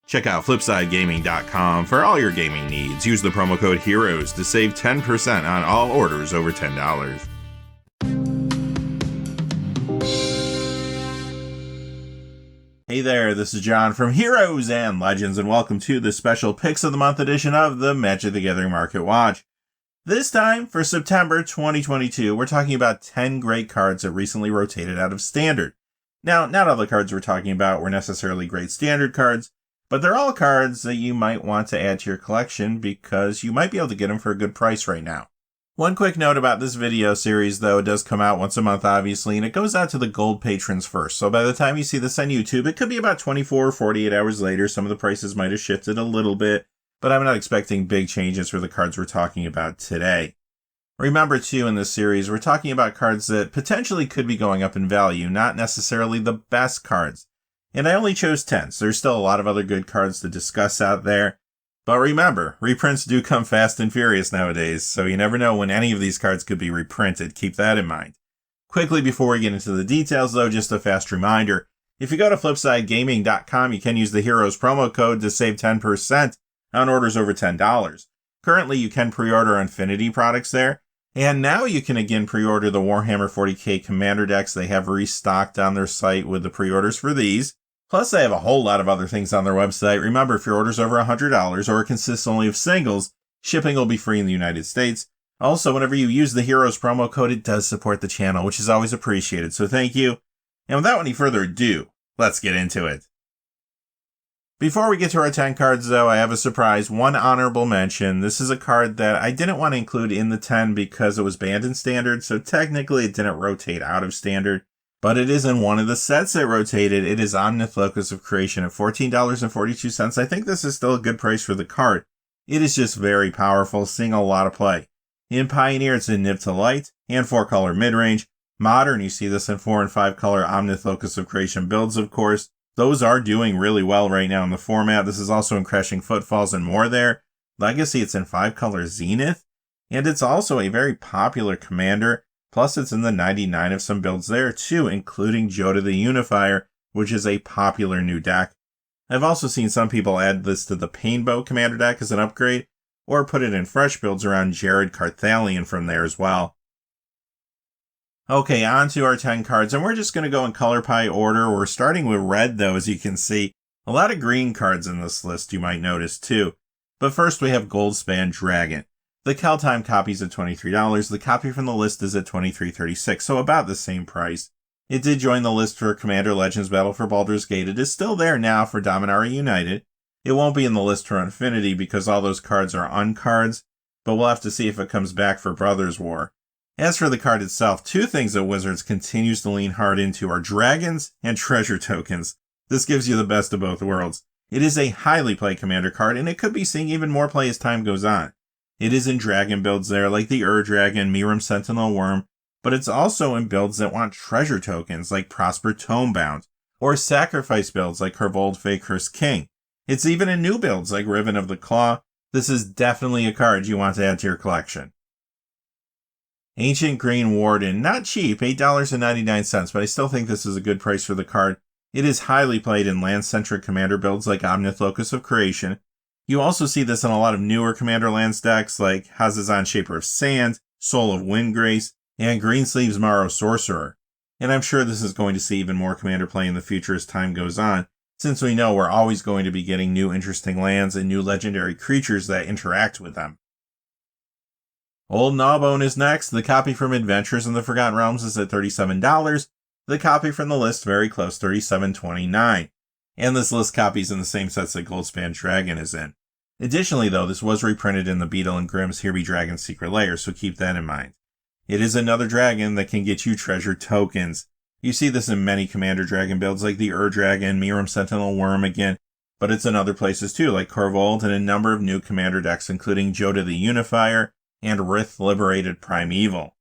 Check out FlipsideGaming.com for all your gaming needs. Use the promo code HEROES to save 10% on all orders over $10. Hey there, this is John from Heroes and Legends, and welcome to the special Picks of the Month edition of the Magic the Gathering Market Watch. This time, for September 2022, we're talking about 10 great cards that recently rotated out of Standard. Now, not all the cards we're talking about were necessarily great Standard cards, but they're all cards that you might want to add to your collection because you might be able to get them for a good price right now. One quick note about this video series, though, it does come out once a month, obviously, and it goes out to the gold patrons first. So by the time you see this on YouTube, it could be about 24 or 48 hours later. Some of the prices might have shifted a little bit, but I'm not expecting big changes for the cards we're talking about today. Remember, too, in this series, we're talking about cards that potentially could be going up in value, not necessarily the best cards. And I only chose 10, so there's still a lot of other good cards to discuss out there. But remember, reprints do come fast and furious nowadays, so you never know when any of these cards could be reprinted. Keep that in mind. Quickly before we get into the details, though, just a fast reminder. If you go to FlipsideGaming.com, you can use the Heroes promo code to save 10% on orders over $10. Currently, you can pre-order Infinity products there. And now you can again pre-order the Warhammer 40k Commander decks. They have restocked on their site with the pre-orders for these. Plus, they have a whole lot of other things on their website. Remember, if your order's over $100 or it consists only of singles, shipping will be free in the United States. Also, whenever you use the Heroes promo code, it does support the channel, which is always appreciated. So thank you. And without any further ado, let's get into it. Before we get to our 10 cards, though, I have a surprise, one honorable mention. This is a card that I didn't want to include in the 10 because it was banned in Standard, so technically it didn't rotate out of Standard, but it is in one of the sets that rotated. It is Omnith Locus of Creation at $14.42. I think this is still a good price for the card. It is just very powerful, seeing a lot of play. In Pioneer, it's in Nib to Light and 4-color midrange. Modern, you see this in 4 and 5-color Omnith Locus of Creation builds, of course. Those are doing really well right now in the format. This is also in Crashing Footfalls and more there. Legacy, it's in 5-color Zenith. And it's also a very popular commander. Plus, it's in the 99 of some builds there too, including Jodah the Unifier, which is a popular new deck. I've also seen some people add this to the Painbow commander deck as an upgrade, or put it in fresh builds around Jared Carthalion from there as well. Okay, on to our 10 cards, and we're just going to go in color pie order. We're starting with red, though, as you can see. A lot of green cards in this list, you might notice, too. But first, we have Goldspan Dragon. The Kaldheim copy's at $23. The copy from the list is at $23.36, so about the same price. It did join the list for Commander Legends Battle for Baldur's Gate. It is still there now for Dominaria United. It won't be in the list for Infinity because all those cards are uncards, but we'll have to see if it comes back for Brothers War. As for the card itself, two things that Wizards continues to lean hard into are dragons and treasure tokens. This gives you the best of both worlds. It is a highly played commander card, and it could be seeing even more play as time goes on. It is in dragon builds there, like the Dragon, Miram Sentinel Worm, but it's also in builds that want treasure tokens, like Prosper Tomebound, or sacrifice builds like Hervold Fakehurst King. It's even in new builds like Riven of the Claw. This is definitely a card you want to add to your collection. Ancient Green Warden, not cheap, $8.99, but I still think this is a good price for the card. It is highly played in land-centric commander builds like Omnith Locus of Creation. You also see this in a lot of newer commander lands decks like Hazazon Shaper of Sand, Soul of Windgrace, and Greensleeves Morrow Sorcerer. And I'm sure this is going to see even more commander play in the future as time goes on, since we know we're always going to be getting new interesting lands and new legendary creatures that interact with them. Old Gnawbone is next. The copy from Adventures in the Forgotten Realms is at $37. The copy from the list, very close, $37.29. And this list copies in the same sets that Goldspan Dragon is in. Additionally, though, this was reprinted in the Beetle and Grimm's Here Be Dragon's Secret Lair, so keep that in mind. It is another dragon that can get you treasure tokens. You see this in many commander dragon builds like the Dragon, Miram Sentinel Worm again, but it's in other places too, like Korvold and a number of new commander decks, including Jodah the Unifier and Rith Liberated Primeval.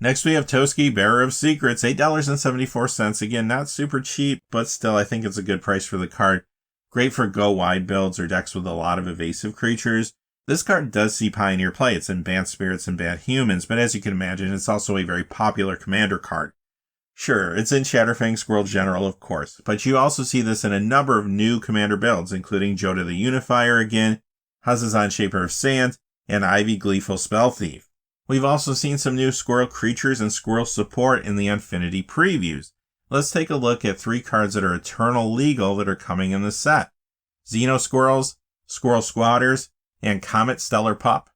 Next we have Toski, Bearer of Secrets, $8.74. Again, not super cheap, but still I think it's a good price for the card. Great for go-wide builds or decks with a lot of evasive creatures. This card does see Pioneer play. It's in Banned Spirits and Banned Humans, but as you can imagine, it's also a very popular commander card. Sure, it's in Shatterfang Squirrel General, of course, but you also see this in a number of new commander builds, including Jodah the Unifier again, Hazazan Shaper of Sand, and Ivy Gleeful Spell Thief. We've also seen some new squirrel creatures and squirrel support in the Infinity previews. Let's take a look at 3 cards that are Eternal Legal that are coming in the set. Xeno Squirrels, Squirrel Squatters, and Comet Stellar Pup.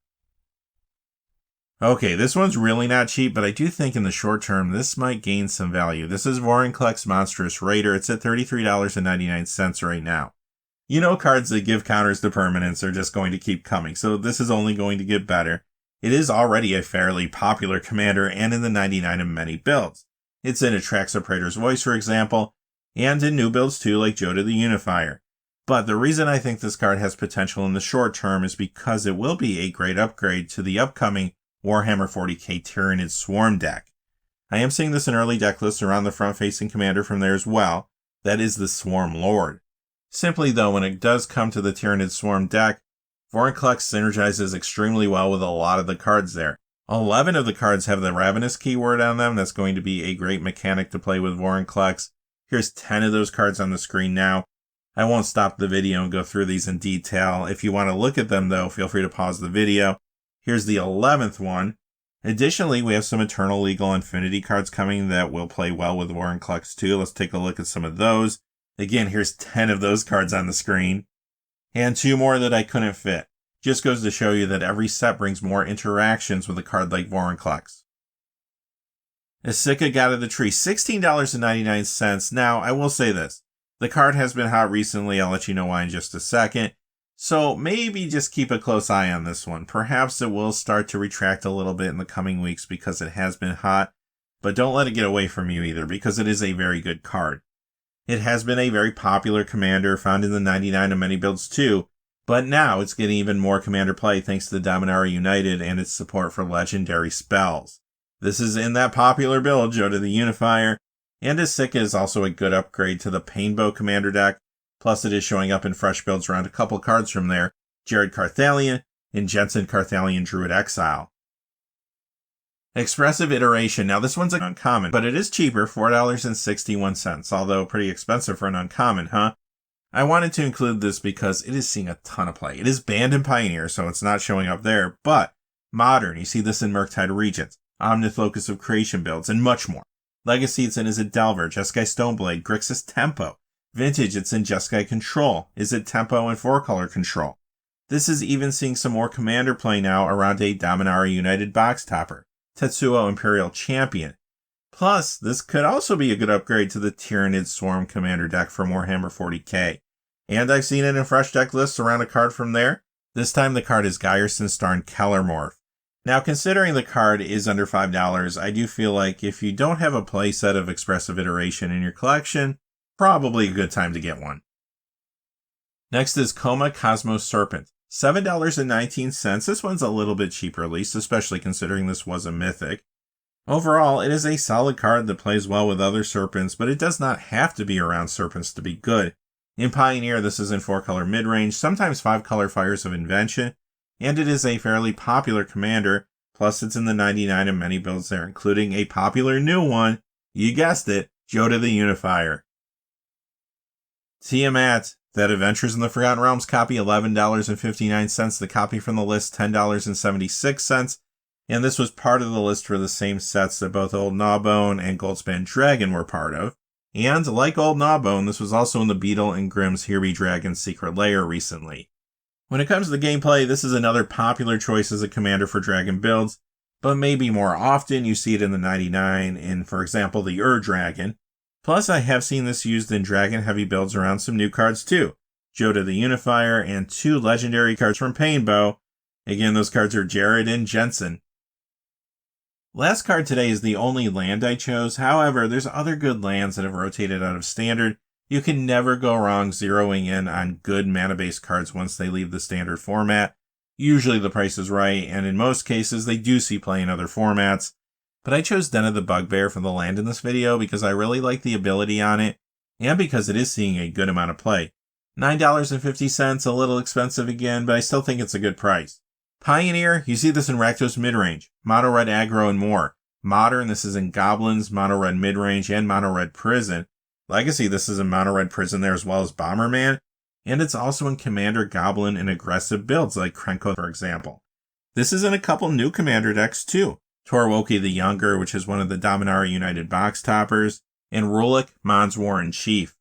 Okay, this one's really not cheap, but I do think in the short term this might gain some value. This is Vorinclex Monstrous Raider. It's at $33.99 right now. You know, cards that give counters to permanents are just going to keep coming, so this is only going to get better. It is already a fairly popular commander and in the 99 of many builds. It's in Atraxa Praetor's Voice, for example, and in new builds too, like Jodah the Unifier. But the reason I think this card has potential in the short term is because it will be a great upgrade to the upcoming Warhammer 40k Tyranid Swarm deck. I am seeing this in early deck lists around the front-facing commander from there as well. That is the Swarm Lord. Simply though, when it does come to the Tyranid Swarm deck, Vorinclex synergizes extremely well with a lot of the cards there. 11 of the cards have the Ravenous keyword on them. That's going to be a great mechanic to play with Vorinclex. Here's 10 of those cards on the screen now. I won't stop the video and go through these in detail. If you want to look at them though, feel free to pause the video. Here's the 11th one. Additionally, we have some Eternal Legal Infinity cards coming that will play well with Vorinclex too. Let's take a look at some of those. Again, here's 10 of those cards on the screen. And 2 more that I couldn't fit. Just goes to show you that every set brings more interactions with a card like Vorinclex. Isika God of the Tree, $16.99. Now, I will say this. The card has been hot recently. I'll let you know why in just a second. So maybe just keep a close eye on this one. Perhaps it will start to retract a little bit in the coming weeks because it has been hot. But don't let it get away from you either, because it is a very good card. It has been a very popular commander, found in the 99 of many builds too, but now it's getting even more commander play thanks to the Dominaria United and its support for legendary spells. This is in that popular build, Jodah the Unifier, and Isika is also a good upgrade to the Painbow commander deck, plus it is showing up in fresh builds around a couple cards from there, Jared Carthalion and Jensen Carthalion Druid Exile. Expressive Iteration. Now this one's an uncommon, but it is cheaper, $4.61, although pretty expensive for an uncommon, huh? I wanted to include this because it is seeing a ton of play. It is banned in Pioneer, so it's not showing up there, but Modern, you see this in Murktide Regents, Omnith Locus of Creation builds, and much more. Legacy, it's in Izzet Delver, Jeskai Stoneblade, Grixis Tempo. Vintage, it's in Jeskai Control, Izzet Tempo, and 4-color Control. This is even seeing some more commander play now around a Dominaria United box topper, Tetsuo Imperial Champion. Plus, this could also be a good upgrade to the Tyranid Swarm commander deck from Warhammer 40k. And I've seen it in fresh deck lists around a card from there. This time the card is Gyerson Starn Kellermorph. Now, considering the card is under $5, I do feel like if you don't have a playset of Expressive Iteration in your collection, probably a good time to get one. Next is Koma Cosmos Serpent, $7.19. This one's a little bit cheaper, at least, especially considering this was a mythic. Overall, it is a solid card that plays well with other serpents, but it does not have to be around serpents to be good. In Pioneer, this is in 4-color midrange, sometimes 5-color Fires of Invention, and it is a fairly popular commander, plus it's in the 99 of many builds there, including a popular new one, you guessed it, Jodah the Unifier. Tiamat, that Adventures in the Forgotten Realms copy, $11.59, the copy from the list, $10.76, and this was part of the list for the same sets that both Old Gnawbone and Goldspan Dragon were part of. And like Old Gnawbone, this was also in the Beetle and Grimm's Here Be Dragon Secret Lair recently. When it comes to the gameplay, this is another popular choice as a commander for Dragon builds, but maybe more often you see it in the 99 in, for example, the Dragon. Plus, I have seen this used in Dragon heavy builds around some new cards too. Jodah the Unifier and 2 legendary cards from Painbow. Again, those cards are Jared and Jensen. Last card today is the only land I chose. However, there's other good lands that have rotated out of Standard. You can never go wrong zeroing in on good mana-based cards once they leave the Standard format. Usually the price is right, and in most cases they do see play in other formats. But I chose Den of the Bugbear for the land in this video because I really like the ability on it, and because it is seeing a good amount of play. $9.50, a little expensive again, but I still think it's a good price. Pioneer, you see this in Rakdos midrange, Mono Red Aggro, and more. Modern, this is in Goblins, Mono Red Midrange, and Mono Red Prison. Legacy, this is in Mono Red Prison there as well as Bomberman. And it's also in Commander Goblin and aggressive builds like Krenko, for example. This is in a couple new Commander decks too. Torwoki the Younger, which is one of the Dominaria United box toppers, and Rulik, Mon's Warren Chief.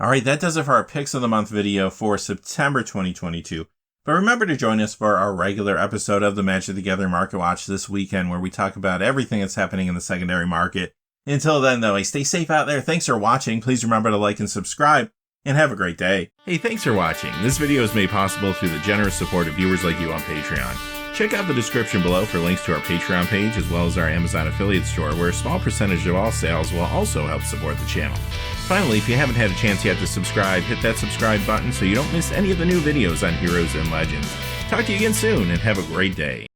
Alright, that does it for our Picks of the Month video for September 2022. But remember to join us for our regular episode of the Magic the Gathering Market Watch this weekend, where we talk about everything that's happening in the secondary market. Until then, though, stay safe out there. Thanks for watching. Please remember to like and subscribe, and have a great day. Hey, thanks for watching. This video is made possible through the generous support of viewers like you on Patreon. Check out the description below for links to our Patreon page as well as our Amazon affiliate store, where a small percentage of all sales will also help support the channel. Finally, if you haven't had a chance yet to subscribe, hit that subscribe button so you don't miss any of the new videos on Heroes and Legends. Talk to you again soon, and have a great day.